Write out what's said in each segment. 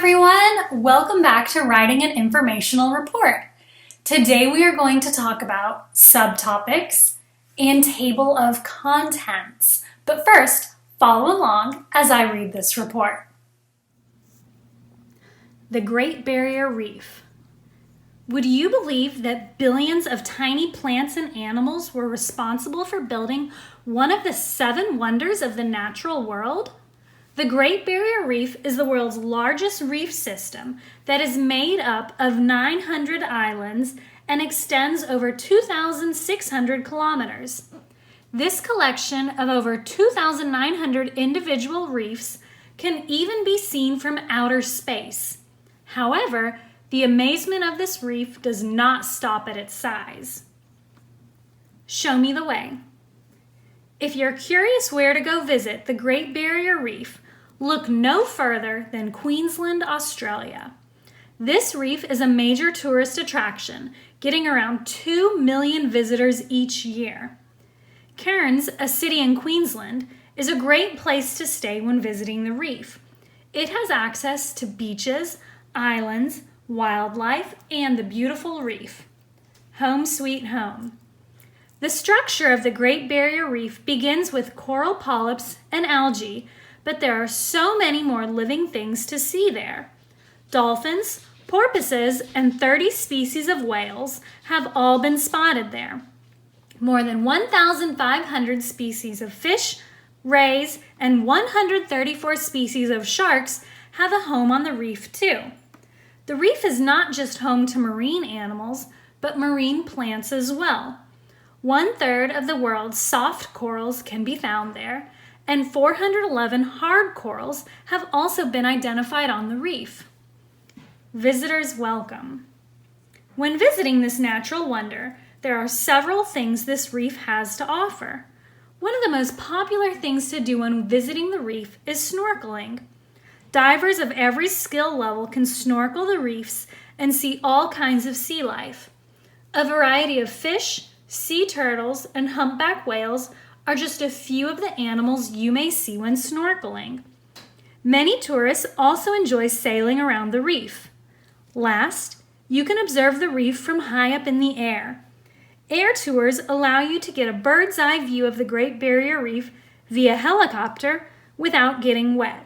everyone! Welcome back to Writing an Informational Report. Today we are going to talk about subtopics and table of contents. But first, follow along as I read this report. The Great Barrier Reef. Would you believe that billions of tiny plants and animals were responsible for building one of the 7 wonders of the natural world? The Great Barrier Reef is the world's largest reef system that is made up of 900 islands and extends over 2,600 kilometers. This collection of over 2,900 individual reefs can even be seen from outer space. However, the amazement of this reef does not stop at its size. Show me the way. If you're curious where to go visit the Great Barrier Reef, look no further than Queensland, Australia. This reef is a major tourist attraction, getting around 2 million visitors each year. Cairns, a city in Queensland, is a great place to stay when visiting the reef. It has access to beaches, islands, wildlife, and the beautiful reef. Home sweet home. The structure of the Great Barrier Reef begins with coral polyps and algae, but there are so many more living things to see there. Dolphins, porpoises, and 30 species of whales have all been spotted there. More than 1,500 species of fish, rays, and 134 species of sharks have a home on the reef too. The reef is not just home to marine animals, but marine plants as well. 1/3 of the world's soft corals can be found there, and 411 hard corals have also been identified on the reef. Visitors welcome. When visiting this natural wonder, there are several things this reef has to offer. One of the most popular things to do when visiting the reef is snorkeling. Divers of every skill level can snorkel the reefs and see all kinds of sea life. A variety of fish, sea turtles, and humpback whales are just a few of the animals you may see when snorkeling. Many tourists also enjoy sailing around the reef. Last, you can observe the reef from high up in the air. Air tours allow you to get a bird's eye view of the Great Barrier Reef via helicopter without getting wet.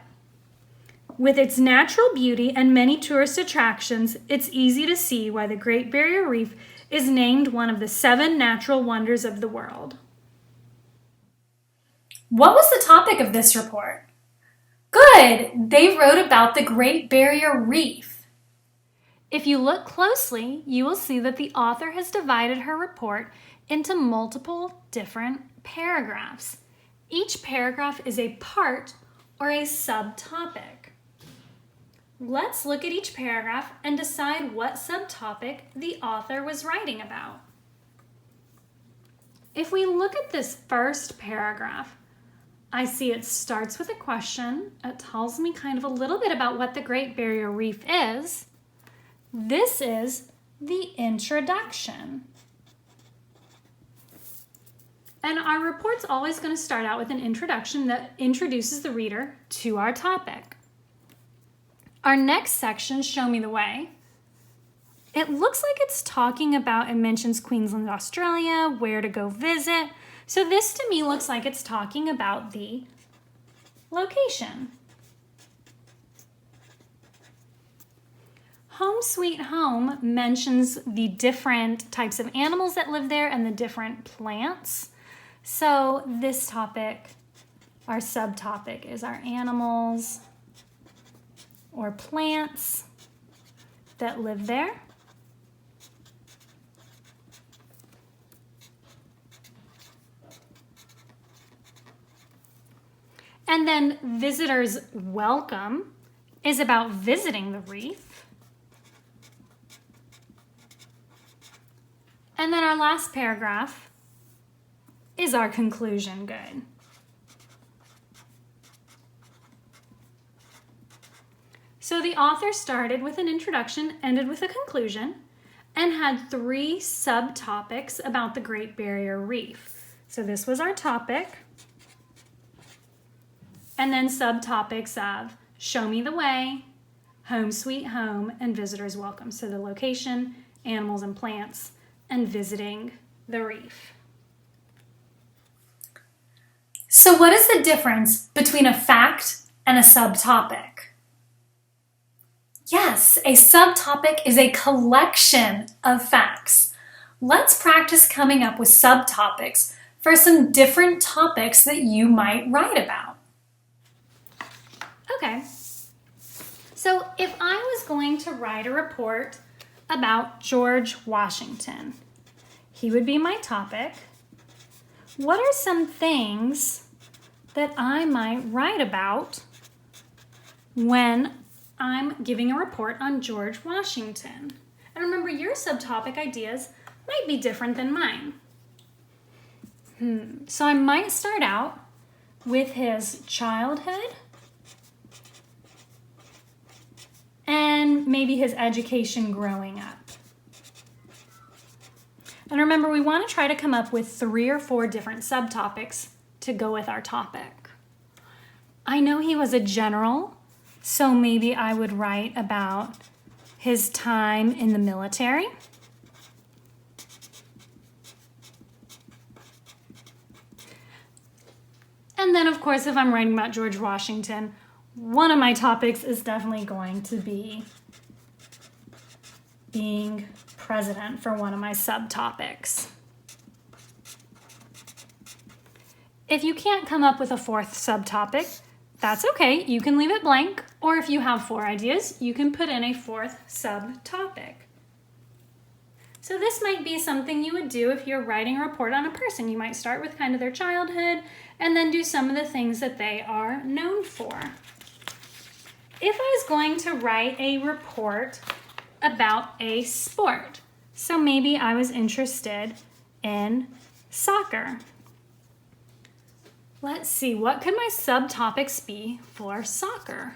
With its natural beauty and many tourist attractions, it's easy to see why the Great Barrier Reef is named one of the 7 natural wonders of the world. What was the topic of this report? Good! They wrote about the Great Barrier Reef. If you look closely, you will see that the author has divided her report into multiple different paragraphs. Each paragraph is a part or a subtopic. Let's look at each paragraph and decide what subtopic the author was writing about. If we look at this first paragraph, I see it starts with a question. It tells me kind of a little bit about what the Great Barrier Reef is. This is the introduction. And our report's always going to start out with an introduction that introduces the reader to our topic. Our next section, Show Me the Way, it looks like it's talking about, it mentions Queensland, Australia, where to go visit. So this to me looks like it's talking about the location. Home Sweet Home mentions the different types of animals that live there and the different plants. So this topic, our subtopic, is our animals or plants that live there. And then visitors welcome is about visiting the reef. And then our last paragraph is our conclusion. Good. So the author started with an introduction, ended with a conclusion, and had 3 subtopics about the Great Barrier Reef. So this was our topic. And then subtopics of Show Me the Way, home sweet home, and visitors welcome. So the location, animals and plants, and visiting the reef. So what is the difference between a fact and a subtopic? Yes, a subtopic is a collection of facts. Let's practice coming up with subtopics for some different topics that you might write about. Okay, so if I was going to write a report about George Washington, he would be my topic. What are some things that I might write about when I'm giving a report on George Washington? And remember, your subtopic ideas might be different than mine. So I might start out with his childhood and maybe his education growing up. And remember, we want to try to come up with 3 or 4 different subtopics to go with our topic. I know he was a general, so maybe I would write about his time in the military. And then, of course, if I'm writing about George Washington, one of my topics is definitely going to be being president for one of my subtopics. If you can't come up with a 4th subtopic, that's okay. You can leave it blank, or if you have 4 ideas, you can put in a 4th subtopic. So this might be something you would do if you're writing a report on a person. You might start with kind of their childhood and then do some of the things that they are known for. If I was going to write a report about a sport, so maybe I was interested in soccer. Let's see, what could my subtopics be for soccer?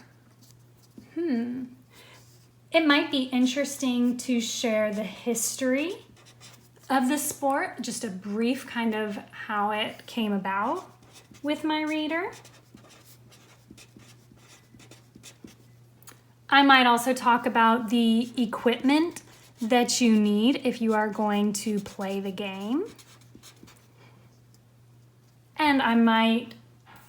It might be interesting to share the history of the sport, just a brief kind of how it came about with my reader. I might also talk about the equipment that you need if you are going to play the game. And I might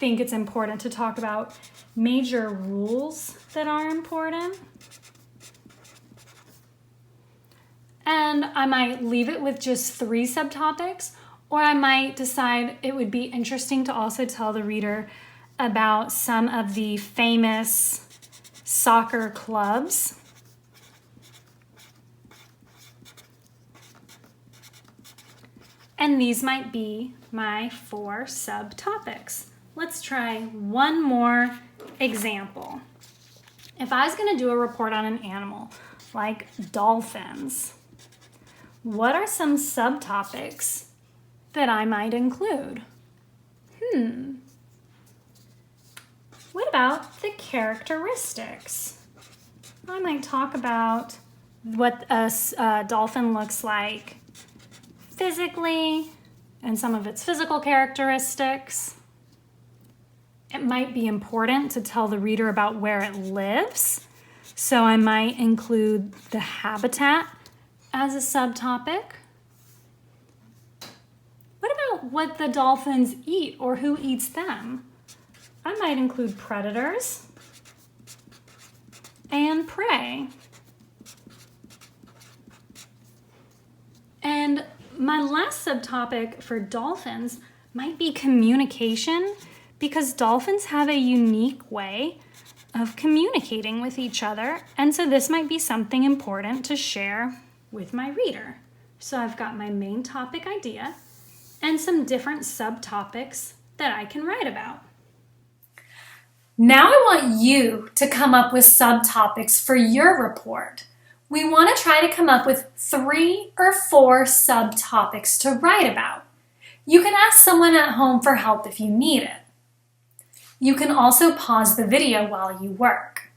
think it's important to talk about major rules that are important. And I might leave it with just 3 subtopics, or I might decide it would be interesting to also tell the reader about some of the famous soccer clubs. And these might be my 4 subtopics. Let's try one more example. If I was going to do a report on an animal, like dolphins, what are some subtopics that I might include? What about the characteristics? I might talk about what a dolphin looks like physically and some of its physical characteristics. It might be important to tell the reader about where it lives, so I might include the habitat as a subtopic. What about what the dolphins eat or who eats them? I might include predators and prey. And my last subtopic for dolphins might be communication, because dolphins have a unique way of communicating with each other, and so this might be something important to share with my reader. So I've got my main topic idea and some different subtopics that I can write about. Now I want you to come up with subtopics for your report. We want to try to come up with 3 or 4 subtopics to write about. You can ask someone at home for help if you need it. You can also pause the video while you work.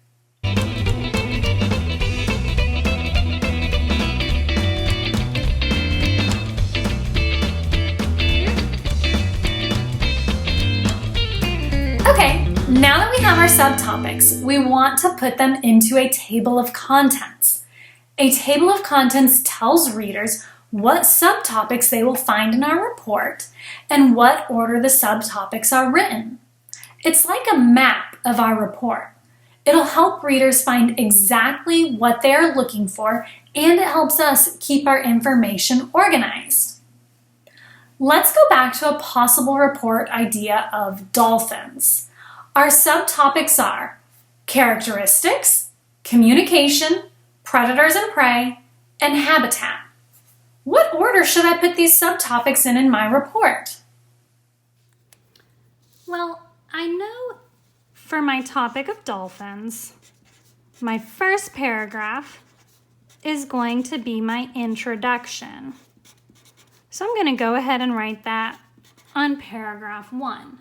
Okay, Now that we have our subtopics, we want to put them into a table of contents. A table of contents tells readers what subtopics they will find in our report and what order the subtopics are written. It's like a map of our report. It'll help readers find exactly what they are looking for, and it helps us keep our information organized. Let's go back to a possible report idea of dolphins. Our subtopics are characteristics, communication, predators and prey, and habitat. What order should I put these subtopics in my report? Well, I know for my topic of dolphins, my first paragraph is going to be my introduction. So I'm going to go ahead and write that on paragraph 1.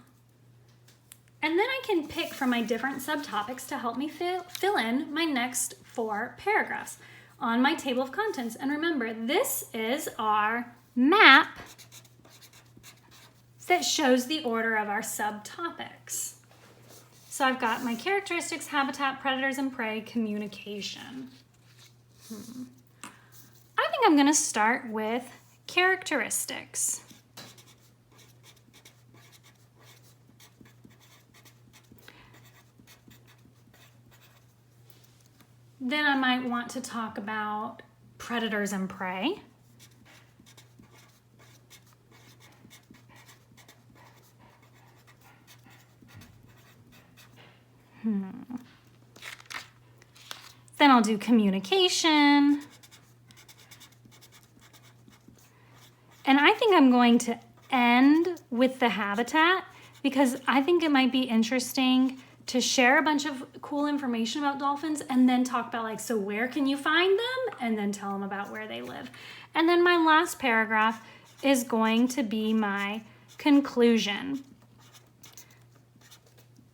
And then I can pick from my different subtopics to help me fill in my next 4 paragraphs on my table of contents. And remember, this is our map that shows the order of our subtopics. So I've got my characteristics, habitat, predators and prey, communication. I think I'm going to start with characteristics. Then I might want to talk about predators and prey. Then I'll do communication. And I think I'm going to end with the habitat because I think it might be interesting to share a bunch of cool information about dolphins and then talk about like, so where can you find them? And then tell them about where they live. And then my last paragraph is going to be my conclusion.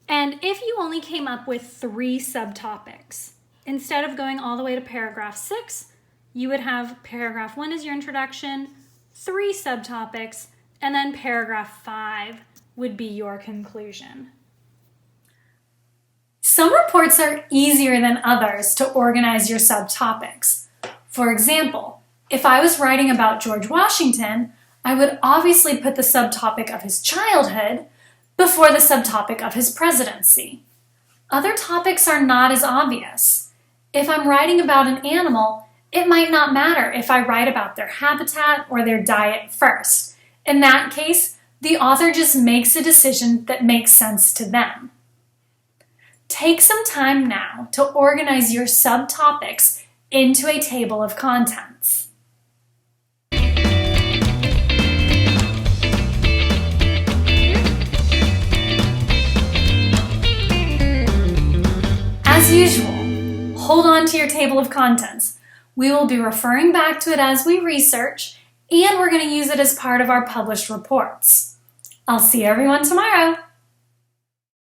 And if you only came up with 3 subtopics, instead of going all the way to paragraph 6, you would have paragraph 1 is your introduction, 3 subtopics, and then paragraph 5 would be your conclusion. Some reports are easier than others to organize your subtopics. For example, if I was writing about George Washington, I would obviously put the subtopic of his childhood before the subtopic of his presidency. Other topics are not as obvious. If I'm writing about an animal, it might not matter if I write about their habitat or their diet first. In that case, the author just makes a decision that makes sense to them. Take some time now to organize your subtopics into a table of contents. As usual, hold on to your table of contents. We will be referring back to it as we research, and we're going to use it as part of our published reports. I'll see everyone tomorrow.